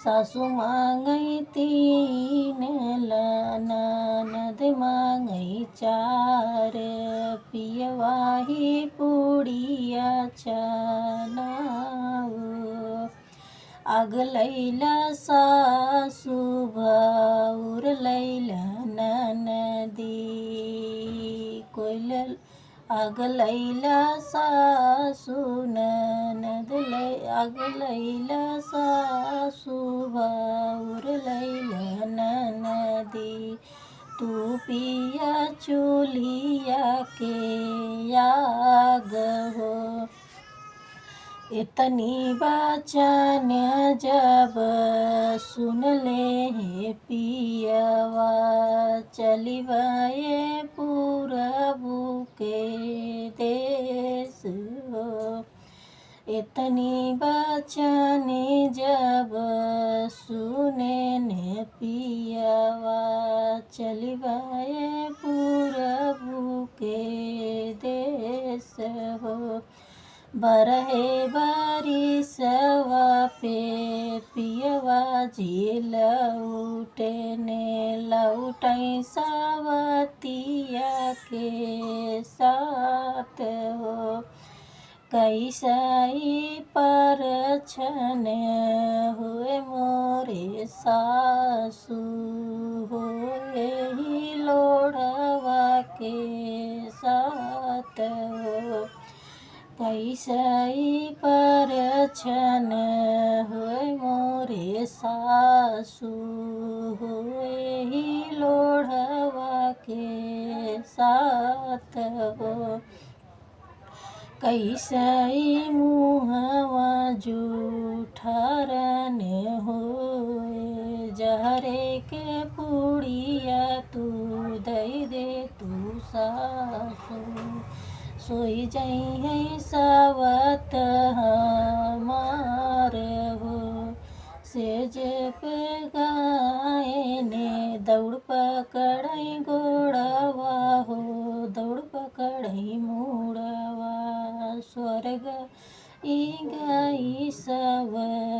सासू मांगई तीन ननद मांगई चार, पियवाही पुड़िया चनाऊ। आग लैला सासू भाउर लैला ननदी, कोयल आग लैला सासू ननद आग लैला सासू भाउर लैला ननदी। तू पिया चूल्हिया के आग हो, इतनी बचन जब सुन ले हे पियवा, चली गए पूरबू के देश हो। इतनी बचन जब सुने ने पियवा, चली गए पूरबू के देश हो। बरहे बारिशवा पे पियवा जी लौटने, लौटई सावतिया के साथ हो। कैसाई पर छन हुए मोरे सासू, होए ही लोढ़वा के साथ हो। कैसाई पर छन हुए मोरे सासू, हुए ही लोढ़वा के साथ हो। कैसाई मुहवा जूठरन होए, जहरे के पुड़िया तू दई दे तू सासू। सोई जाई है सावत हमार हो, सेज पे गाय ने दौड़ पकड़ई गोड़वा हो, दौड़ पकड़ई मुड़वा। स्वर्ग ई गई सब